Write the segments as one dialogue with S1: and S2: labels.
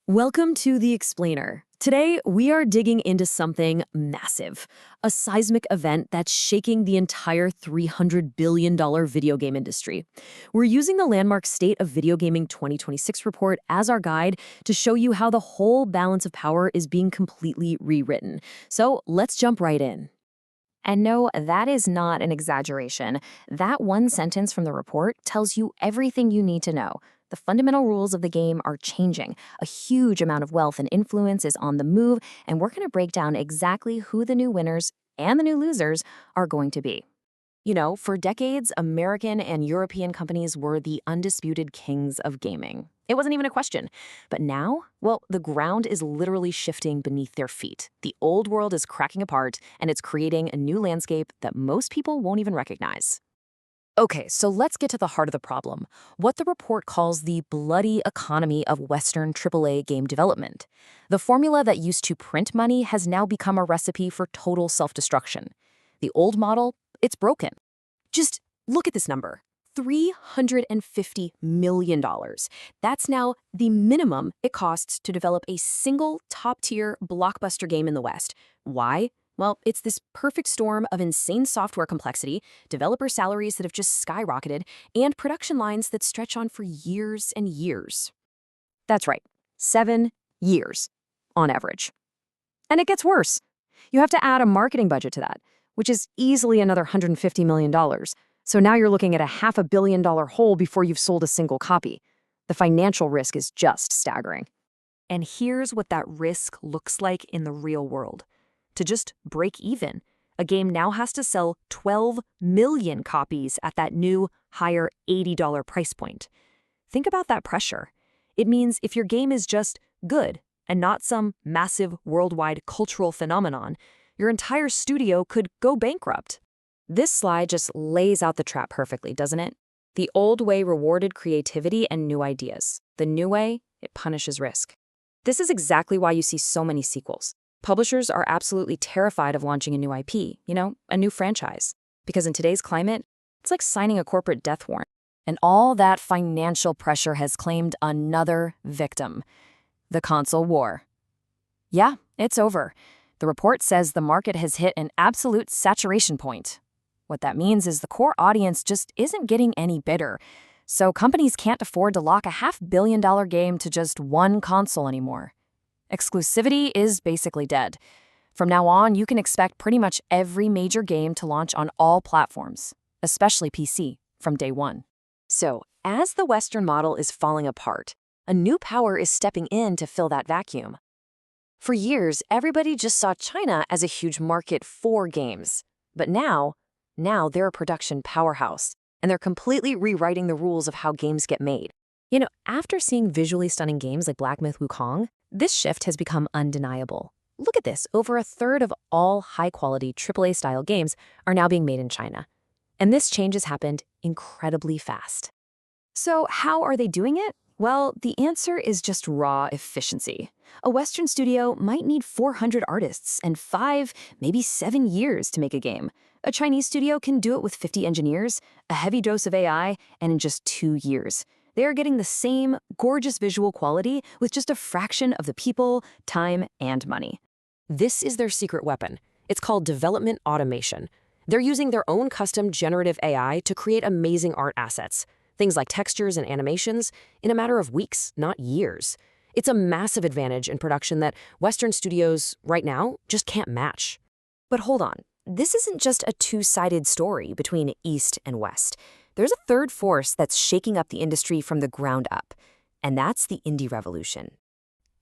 S1: Welcome to The Explainer. Today, we are digging into something massive, a seismic event that's shaking the entire $300 billion video game industry. We're using the landmark State of Video Gaming 2026 report as our guide to show you how the whole balance of power is being completely rewritten. So let's jump right in.
S2: And no, that is not an exaggeration. That one sentence from the report tells you everything you need to know. The fundamental rules of the game are changing. A huge amount of wealth and influence is on the move, and we're going to break down exactly who the new winners and the new losers are going to be. You know, for decades, American and European companies were the undisputed kings of gaming. It wasn't even a question. But now, well, the ground is literally shifting beneath their feet. The old world is cracking apart, and it's creating a new landscape that most people won't even recognize. Okay, so let's get to the heart of the problem, what the report calls the bloody economy of Western AAA game development. The formula that used to print money has now become a recipe for total self-destruction. The old model, it's broken. Just look at this number, $350 million. That's now the minimum it costs to develop a single top-tier blockbuster game in the West. Why? Well, it's this perfect storm of insane software complexity, developer salaries that have just skyrocketed, and production lines that stretch on for years and years. That's right, 7 years on average. And it gets worse. You have to add a marketing budget to that, which is easily another $150 million. So now you're looking at a $500 million hole before you've sold a single copy. The financial risk is just staggering. And here's what that risk looks like in the real world. To just break even, a game now has to sell 12 million copies at that new, higher $80 price point. Think about that pressure. It means if your game is just good and not some massive worldwide cultural phenomenon, your entire studio could go bankrupt. This slide just lays out the trap perfectly, doesn't it? The old way rewarded creativity and new ideas. The new way, it punishes risk. This is exactly why you see so many sequels. Publishers are absolutely terrified of launching a new IP, a new franchise. Because in today's climate, it's like signing a corporate death warrant. And all that financial pressure has claimed another victim, the console war. Yeah, it's over. The report says the market has hit an absolute saturation point. What that means is the core audience just isn't getting any bigger. So companies can't afford to lock a $500 million game to just one console anymore. Exclusivity is basically dead. From now on, you can expect pretty much every major game to launch on all platforms, especially PC, from day one. So, as the Western model is falling apart, a new power is stepping in to fill that vacuum. For years, everybody just saw China as a huge market for games. But now they're a production powerhouse, and they're completely rewriting the rules of how games get made. After seeing visually stunning games like Black Myth: Wukong, this shift has become undeniable. Look at this, over a third of all high-quality AAA-style games are now being made in China. And this change has happened incredibly fast. So how are they doing it? Well, the answer is just raw efficiency. A Western studio might need 400 artists and 5, maybe 7 years to make a game. A Chinese studio can do it with 50 engineers, a heavy dose of AI, and in just 2 years. They are getting the same gorgeous visual quality with just a fraction of the people, time, and money. This is their secret weapon. It's called development automation. They're using their own custom generative AI to create amazing art assets, things like textures and animations, in a matter of weeks, not years. It's a massive advantage in production that Western studios, right now, just can't match. But hold on, this isn't just a two-sided story between East and West. There's a third force that's shaking up the industry from the ground up, and that's the indie revolution.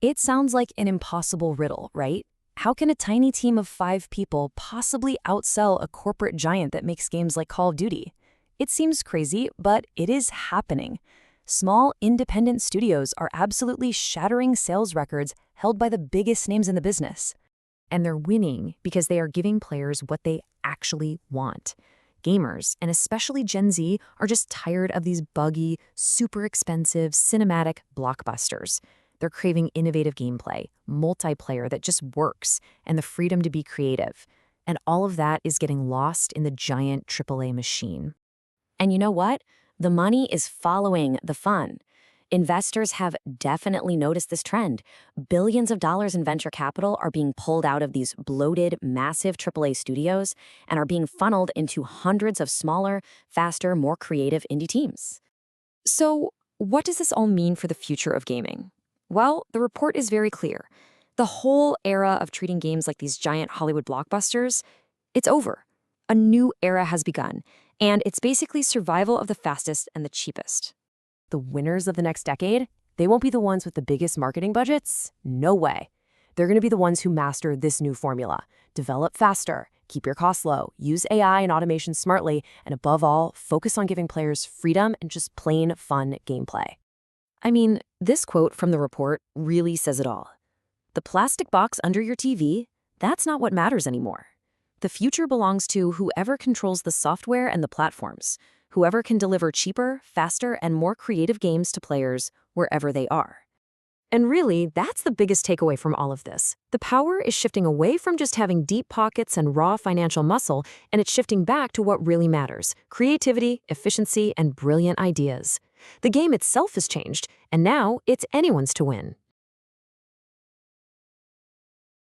S2: It sounds like an impossible riddle, right? How can a tiny team of 5 people possibly outsell a corporate giant that makes games like Call of Duty? It seems crazy, but it is happening. Small, independent studios are absolutely shattering sales records held by the biggest names in the business. And they're winning because they are giving players what they actually want. Gamers, and especially Gen Z, are just tired of these buggy, super expensive, cinematic blockbusters. They're craving innovative gameplay, multiplayer that just works, and the freedom to be creative. And all of that is getting lost in the giant AAA machine. And you know what? The money is following the fun. Investors have definitely noticed this trend. Billions of dollars in venture capital are being pulled out of these bloated, massive AAA studios and are being funneled into hundreds of smaller, faster, more creative indie teams. So, what does this all mean for the future of gaming? Well, the report is very clear. The whole era of treating games like these giant Hollywood blockbusters, it's over. A new era has begun, and it's basically survival of the fastest and the cheapest.
S1: The winners of the next decade, they won't be the ones with the biggest marketing budgets. No way. They're going to be the ones who master this new formula. Develop faster, keep your costs low, use AI and automation smartly, and above all, focus on giving players freedom and just plain fun gameplay.
S2: I mean, this quote from the report really says it all. The plastic box under your TV, that's not what matters anymore. The future belongs to whoever controls the software and the platforms, whoever can deliver cheaper, faster, and more creative games to players wherever they are. And really, that's the biggest takeaway from all of this. The power is shifting away from just having deep pockets and raw financial muscle, and it's shifting back to what really matters: creativity, efficiency, and brilliant ideas. The game itself has changed, and now it's anyone's to win.